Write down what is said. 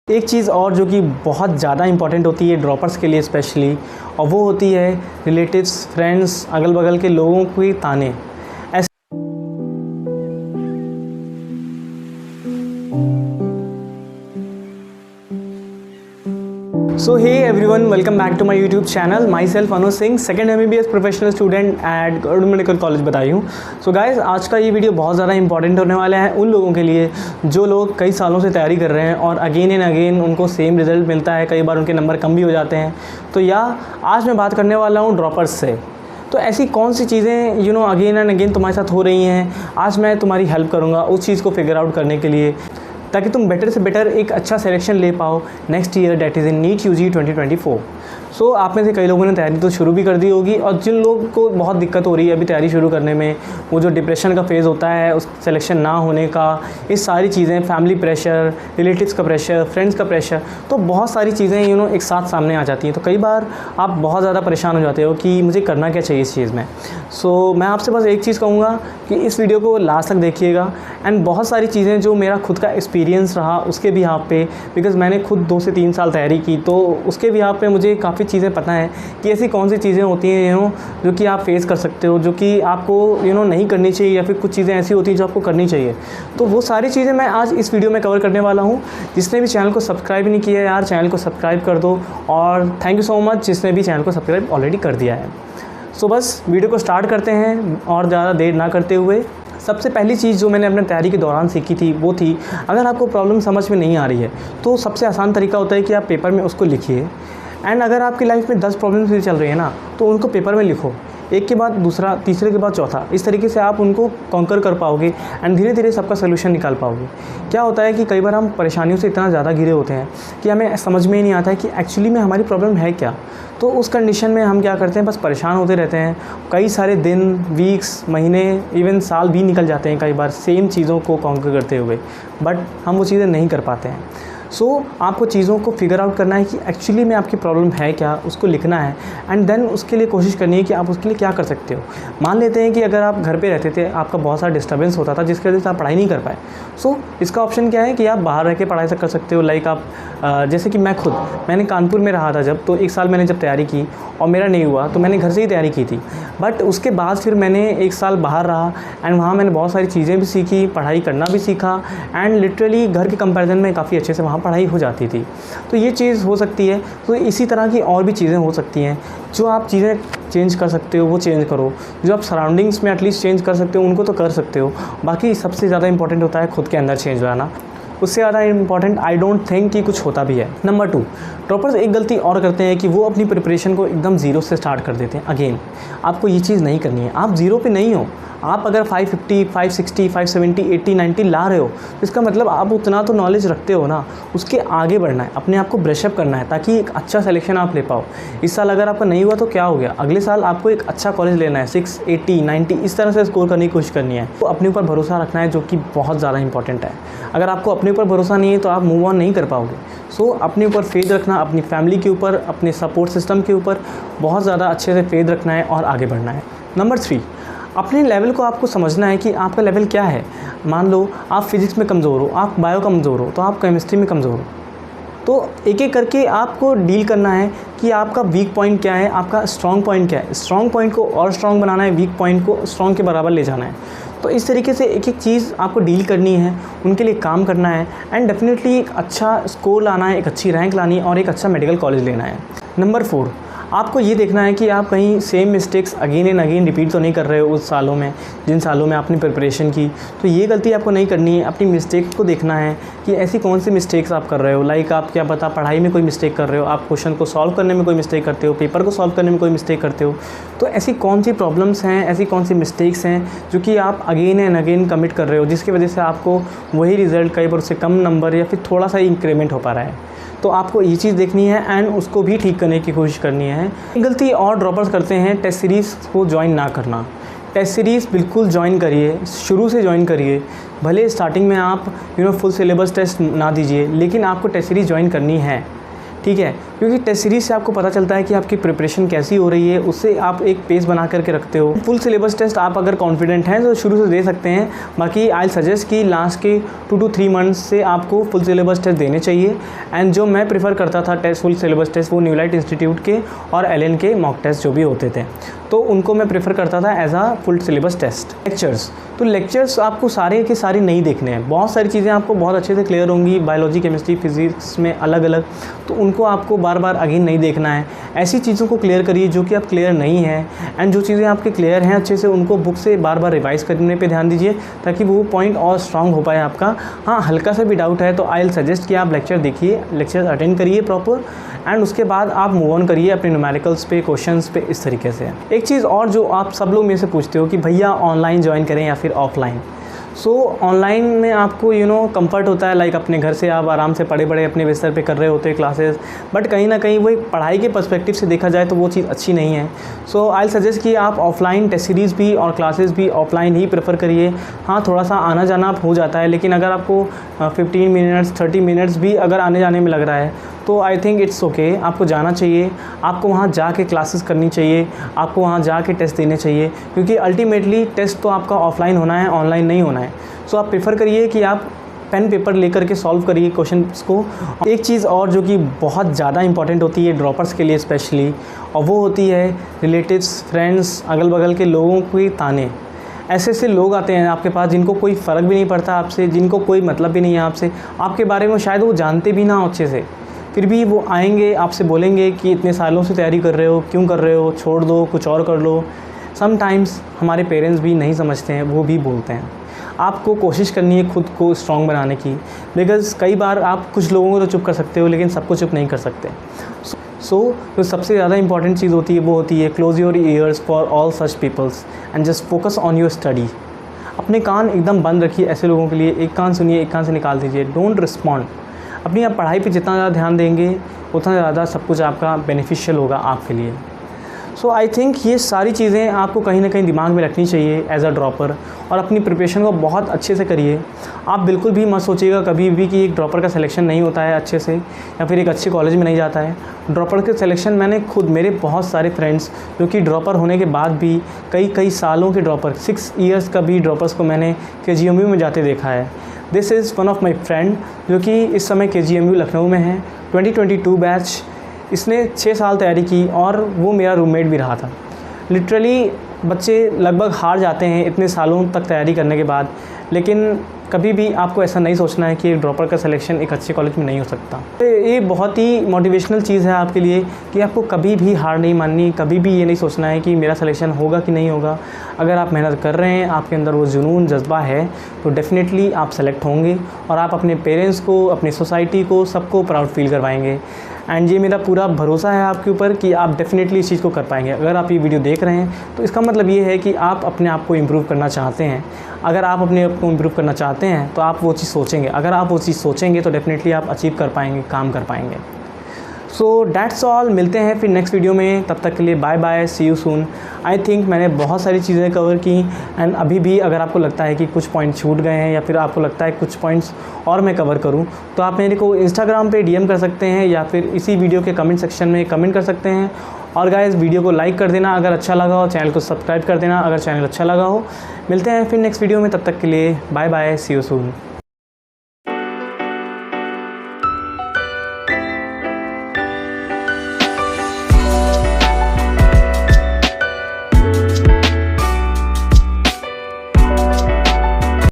एक चीज़ और जो कि बहुत ज़्यादा इम्पॉर्टेंट होती है ड्रॉपर्स के लिए स्पेशली, और वो होती है रिलेटिव्स, फ्रेंड्स, अगल बगल के लोगों के ताने। So hey everyone, welcome back to my YouTube channel. Myself Anuj Singh, second MBBS professional student at government medical college बताई। सो गाइस, आज का ये वीडियो बहुत ज़्यादा इंपॉर्टेंट होने वाला है उन लोगों के लिए जो लोग कई सालों से तैयारी कर रहे हैं और अगेन एंड अगेन उनको सेम रिजल्ट मिलता है, कई बार उनके नंबर कम भी हो जाते हैं। तो आज मैं बात करने वाला हूँ ड्रॉपर्स से। तो ऐसी कौन सी चीज़ें अगेन एंड अगेन तुम्हारे साथ हो रही हैं, आज मैं तुम्हारी हेल्प करूँगा उस चीज़ को फिगर आउट करने के लिए, ताकि तुम बेटर से बेटर एक अच्छा सिलेक्शन ले पाओ next year, that is in NEET UG 2024। So आप में से कई लोगों ने तैयारी तो शुरू भी कर दी होगी, और जिन लोगों को बहुत दिक्कत हो रही है अभी तैयारी शुरू करने में, वो जो डिप्रेशन का फेज़ होता है उस सिलेक्शन ना होने का, ये सारी चीज़ें, फैमिली प्रेशर, रिलेटिव्स का प्रेशर, फ्रेंड्स का प्रेशर, तो बहुत सारी चीज़ें एक साथ सामने आ जाती हैं। तो कई बार आप बहुत ज़्यादा परेशान हो जाते हो कि मुझे करना क्या चाहिए इस चीज़ में। सो मैं आपसे बस एक चीज़ कहूँगा कि इस वीडियो को लास्ट तक देखिएगा, एंड बहुत सारी चीज़ें जो मेरा खुद का एक्सपीरियंस रहा उसके भी यहाँ पे, बिकॉज़ मैंने खुद 2 से 3 साल तैयारी की, तो उसके भी यहाँ पे मुझे काफ़ी चीज़ें पता है कि ऐसी कौन सी चीज़ें होती हैं जो कि आप फेस कर सकते हो, जो कि आपको नहीं करनी चाहिए, या फिर कुछ चीज़ें ऐसी होती हैं जो आपको करनी चाहिए। तो वो सारी चीज़ें मैं आज इस वीडियो में कवर करने वाला हूँ। जिसने भी चैनल को सब्सक्राइब नहीं किया है यार, चैनल को सब्सक्राइब कर दो, और थैंक यू सो मच जिसने भी चैनल को सब्सक्राइब ऑलरेडी कर दिया है। सो बस वीडियो को स्टार्ट करते हैं और ज़्यादा देर ना करते हुए। सबसे पहली चीज़ जो मैंने अपने तैयारी के दौरान सीखी थी वो थी, अगर आपको प्रॉब्लम समझ में नहीं आ रही है तो सबसे आसान तरीका होता है कि आप पेपर में उसको लिखिए। एंड अगर आपकी लाइफ में 10 प्रॉब्लम्स भी चल रही है ना, तो उनको पेपर में लिखो, एक के बाद दूसरा, तीसरे के बाद चौथा। इस तरीके से आप उनको कॉन्कर कर पाओगे एंड धीरे धीरे सबका सोल्यूशन निकाल पाओगे। क्या होता है कि कई बार हम परेशानियों से इतना ज़्यादा घिरे होते हैं कि हमें समझ में ही नहीं आता है कि एक्चुअली में हमारी प्रॉब्लम है क्या। तो उस कंडीशन में हम क्या करते हैं, बस परेशान होते रहते हैं। कई सारे दिन, वीक्स, महीने, इवन साल भी निकल जाते हैं कई बार सेम चीज़ों को कॉन्कर करते हुए, बट हम वो चीज़ें नहीं कर पाते हैं। सो आपको चीज़ों को फिगर आउट करना है कि एक्चुअली में आपकी प्रॉब्लम है क्या, उसको लिखना है, एंड देन उसके लिए कोशिश करनी है कि आप उसके लिए क्या कर सकते हो। मान लेते हैं कि अगर आप घर पे रहते थे, आपका बहुत सारा डिस्टर्बेंस होता था जिसकी वजह से आप पढ़ाई नहीं कर पाए। सो इसका ऑप्शन क्या है कि आप बाहर रह के पढ़ाई कर सकते हो। लाइक आप जैसे कि मैंने कानपुर में रहा था जब, तो 1 साल मैंने जब तैयारी की और मेरा नहीं हुआ तो मैंने घर से ही तैयारी की थी। बट उसके बाद फिर मैंने 1 साल बाहर रहा एंड वहाँ मैंने बहुत सारी चीज़ें भी सीखी, पढ़ाई करना भी सीखा, एंड लिटरली घर के कंपैरिजन में काफ़ी अच्छे से वहाँ पढ़ाई हो जाती थी। तो ये चीज़ हो सकती है। तो इसी तरह की और भी चीज़ें हो सकती हैं। जो आप चीज़ें चेंज कर सकते हो वो चेंज करो, जो आप सराउंडिंग्स में एटलीस्ट चेंज कर सकते हो उनको तो कर सकते हो। बाकी सबसे ज़्यादा इंपॉर्टेंट होता है खुद के अंदर चेंज लाना। उससे ज़्यादा इंपॉर्टेंट आई डोंट थिंक कि कुछ होता भी है। नंबर 2, ड्रॉपर्स एक गलती और करते हैं कि वो अपनी प्रिपरेशन को एकदम ज़ीरो से स्टार्ट कर देते हैं। अगेन आपको ये चीज़ नहीं करनी है। आप ज़ीरो पे नहीं हो। आप अगर 550, 560, 570, 80, 90 ला रहे हो तो इसका मतलब आप उतना तो नॉलेज रखते हो ना। उसके आगे बढ़ना है, अपने आप को ब्रशअप करना है, ताकि एक अच्छा सिलेक्शन आप ले पाओ। इस साल अगर आपका नहीं हुआ तो क्या हो गया, अगले साल आपको एक अच्छा कॉलेज लेना है, 6, 80, 90 इस तरह से स्कोर करने की कोशिश करनी है। तो अपने ऊपर भरोसा रखना है, जो कि बहुत ज़्यादा इंपॉर्टेंट है। अगर आपको अपने ऊपर भरोसा नहीं है तो आप मूव ऑन नहीं कर पाओगे। सो अपने ऊपर फेथ रखना, अपनी फैमिली के ऊपर, अपने सपोर्ट सिस्टम के ऊपर बहुत ज़्यादा अच्छे से फेथ रखना है और आगे बढ़ना है। नंबर 3, अपने लेवल को आपको समझना है कि आपका लेवल क्या है। मान लो आप फिज़िक्स में कमज़ोर हो, आप बायो कमज़ोर हो, तो आप केमिस्ट्री में कमज़ोर हो। तो एक एक करके आपको डील करना है कि आपका वीक पॉइंट क्या है, आपका स्ट्रॉन्ग पॉइंट क्या है। स्ट्रॉन्ग पॉइंट को और स्ट्रॉन्ग बनाना है, वीक पॉइंट को स्ट्रॉन्ग के बराबर ले जाना है। तो इस तरीके से एक एक चीज़ आपको डील करनी है, उनके लिए काम करना है, एंड डेफिनेटली एक अच्छा स्कोर लाना है, एक अच्छी रैंक लानी है और एक अच्छा मेडिकल कॉलेज लेना है। नंबर 4, आपको ये देखना है कि आप कहीं same mistakes again and again repeat तो नहीं कर रहे हो उस सालों में, जिन सालों में आपने प्रिपरेशन की। तो ये गलती आपको नहीं करनी है। अपनी मिस्टेक्स को देखना है कि ऐसी कौन सी मिस्टेक्स आप कर रहे हो। लाइक आप क्या पता पढ़ाई में कोई मिस्टेक कर रहे हो, आप क्वेश्चन को सॉल्व करने में कोई मिस्टेक करते हो, पेपर को सॉल्व करने में कोई मिस्टेक करते हो। तो ऐसी कौन सी प्रॉब्लम्स हैं, ऐसी कौन सी मिस्टेक्स हैं जो कि आप अगेन एंड अगेन कमिट कर रहे हो, जिसकी वजह से आपको वही रिज़ल्ट कई बार उससे कम नंबर या फिर थोड़ा सा इंक्रीमेंट हो पा रहा है। तो आपको ये चीज़ देखनी है एंड उसको भी ठीक करने की कोशिश करनी है। एक गलती और ड्रॉपर्स करते हैं, टेस्ट सीरीज़ को ज्वाइन ना करना। टेस्ट सीरीज़ बिल्कुल ज्वाइन करिए, शुरू से ज्वाइन करिए। भले स्टार्टिंग में आप फुल सिलेबस टेस्ट ना दीजिए, लेकिन आपको टेस्ट सीरीज़ ज्वाइन करनी है। ठीक है, क्योंकि टेस्ट सीरीज से आपको पता चलता है कि आपकी प्रिपरेशन कैसी हो रही है, उससे आप एक पेस बना करके रखते हो। फुल सिलेबस टेस्ट आप अगर कॉन्फिडेंट हैं तो शुरू से दे सकते हैं, बाकी आई सजेस्ट कि लास्ट के 2 to 3 मंथ्स से आपको फुल सिलेबस टेस्ट देने चाहिए। एंड जो मैं प्रीफर करता था टेस्ट, फुल सिलेबस टेस्ट, वो न्यूलाइट इंस्टीट्यूट के और एलन के मॉक टेस्ट जो भी होते थे, तो उनको मैं प्रेफर करता था एज आ फुल सिलेबस टेस्ट। लेक्चर्स, तो लेक्चर्स आपको सारे के सारे नहीं देखने हैं, बहुत सारी चीज़ें आपको बहुत अच्छे से क्लियर होंगी, बायोलॉजी, केमिस्ट्री, फिजिक्स में अलग अलग, तो उनको आपको बार बार अगेन नहीं देखना है। ऐसी चीज़ों को क्लियर करिए जो कि आप क्लियर नहीं है, एंड जो चीज़ें आपके क्लियर हैं अच्छे से उनको बुक से बार बार रिवाइज़ करने पे ध्यान दीजिए, ताकि वो पॉइंट और स्ट्रांग हो पाए आपका। हाँ, हल्का सा भी डाउट है तो आई विल सजेस्ट कि आप लेक्चर देखिए, लेक्चर अटेंड करिए प्रॉपर, एंड उसके बाद आप मूव ऑन करिए अपने न्यूमेरिकल्स पे, क्वेश्चंस पे, इस तरीके से। एक चीज़ और जो आप सब लोग मेरे से पूछते हो कि भैया ऑनलाइन ज्वाइन करें या फिर ऑफलाइन। सो ऑनलाइन में आपको कंफर्ट होता है, लाइक अपने घर से आप आराम से पढ़े पढ़े अपने बिस्तर पे कर रहे होते हैं क्लासेस, बट कहीं ना कहीं वो एक पढ़ाई के पर्सपेक्टिव से देखा जाए तो वो चीज़ अच्छी नहीं है। सो आई सजेस्ट कि आप ऑफलाइन टेस्ट सीरीज़ भी और क्लासेस भी ऑफलाइन ही प्रेफर करिए। हाँ, थोड़ा सा आना जाना हो जाता है, लेकिन अगर आपको 15 मिनट्स 30 मिनट्स भी अगर आने जाने में लग रहा है तो आई थिंक इट्स ओके, आपको जाना चाहिए, आपको वहाँ जाके क्लासेस करनी चाहिए, आपको वहाँ जाके टेस्ट देने चाहिए, क्योंकि अल्टीमेटली टेस्ट तो आपका ऑफलाइन होना है, ऑनलाइन नहीं होना है। सो आप प्रेफर करिए कि आप पेन पेपर लेकर के सॉल्व करिए क्वेश्चंस को। एक चीज़ और जो कि बहुत ज़्यादा इंपॉर्टेंट होती है ड्रॉपर्स के लिए स्पेशली, और वो होती है रिलेटिव्स, फ्रेंड्स, अगल बगल के लोगों के ताने। ऐसे ऐसे लोग आते हैं आपके पास जिनको कोई फ़र्क भी नहीं पड़ता आपसे, जिनको कोई मतलब भी नहीं है आपसे, आपके बारे में शायद वो जानते भी ना हो अच्छे से, फिर भी वो आएंगे आपसे बोलेंगे कि इतने सालों से तैयारी कर रहे हो, क्यों कर रहे हो, छोड़ दो, कुछ और कर लो। समटाइम्स हमारे पेरेंट्स भी नहीं समझते हैं, वो भी बोलते हैं। आपको कोशिश करनी है खुद को स्ट्रॉन्ग बनाने की, बिकॉज़ कई बार आप कुछ लोगों को तो चुप कर सकते हो लेकिन सबको चुप नहीं कर सकते। सो जो सबसे ज़्यादा इंपॉर्टेंट चीज़ होती है वो होती है close your ears for all such peoples and just focus on your study. अपने कान एकदम बंद रखिए ऐसे लोगों के लिए, एक कान सुनिए, एक कान से निकाल दीजिए, डोंट रिस्पॉन्ड। अपनी आप पढ़ाई पे जितना ज़्यादा ध्यान देंगे उतना ज़्यादा सब कुछ आपका बेनिफिशियल होगा आपके लिए। सो आई थिंक ये सारी चीज़ें आपको कहीं ना कहीं दिमाग में रखनी चाहिए एज अ ड्रॉपर, और अपनी प्रिपरेशन को बहुत अच्छे से करिए। आप बिल्कुल भी मत सोचिएगा कभी भी कि एक ड्रॉपर का सिलेक्शन नहीं होता है अच्छे से, या फिर एक अच्छे कॉलेज में नहीं जाता है। ड्रॉपर के सिलेक्शन मैंने खुद, मेरे बहुत सारे फ्रेंड्स जो कि ड्रॉपर होने के बाद भी कई सालों के ड्रॉपर, 6 ईयर्स का भी ड्रॉपर्स को मैंने KGMU में जाते देखा है। This is one of my friend जो कि इस समय KGMU लखनऊ में है, 2022 बैच। इसने 6 साल तैयारी की और वो मेरा रूममेट भी रहा था। लिटरली बच्चे लगभग हार जाते हैं इतने सालों तक तैयारी करने के बाद, लेकिन कभी भी आपको ऐसा नहीं सोचना है कि एक ड्रॉपर का सिलेक्शन एक अच्छे कॉलेज में नहीं हो सकता। ये बहुत ही मोटिवेशनल चीज़ है आपके लिए कि आपको कभी भी हार नहीं माननी, कभी भी ये नहीं सोचना है कि मेरा सिलेक्शन होगा कि नहीं होगा। अगर आप मेहनत कर रहे हैं, आपके अंदर वो जुनून, जज्बा है, तो डेफ़िनेटली आप सेलेक्ट होंगे और आप अपने पेरेंट्स को, अपनी सोसाइटी को, सबको प्राउड फील करवाएंगे। एंड ये मेरा पूरा भरोसा है आपके ऊपर कि आप डेफ़िनेटली इस चीज़ को कर पाएंगे। अगर आप ये वीडियो देख रहे हैं तो इसका मतलब ये है कि आप अपने आप को इम्प्रूव करना चाहते हैं। अगर आप अपने आप को इम्प्रूव करना चाहते हैं तो आप वो चीज़ सोचेंगे। अगर आप वो चीज़ सोचेंगे तो डेफ़िनेटली आप अचीव कर पाएंगे, काम कर पाएंगे। सो डैट्स ऑल, मिलते हैं फिर नेक्स्ट वीडियो में, तब तक के लिए bye bye, see you soon. I think मैंने बहुत सारी चीज़ें कवर की, एंड अभी भी अगर आपको लगता है कि कुछ पॉइंट छूट गए हैं या फिर आपको लगता है कुछ पॉइंट्स और मैं कवर करूं, तो आप मेरे को इंस्टाग्राम पे DM कर सकते हैं या फिर इसी वीडियो के कमेंट सेक्शन में कमेंट कर सकते हैं। और गाइस, वीडियो को लाइक कर देना अगर अच्छा लगा हो, चैनल को सब्सक्राइब कर देना अगर चैनल अच्छा लगा हो। मिलते हैं फिर नेक्स्ट वीडियो में, तब तक के लिए bye bye, see you soon.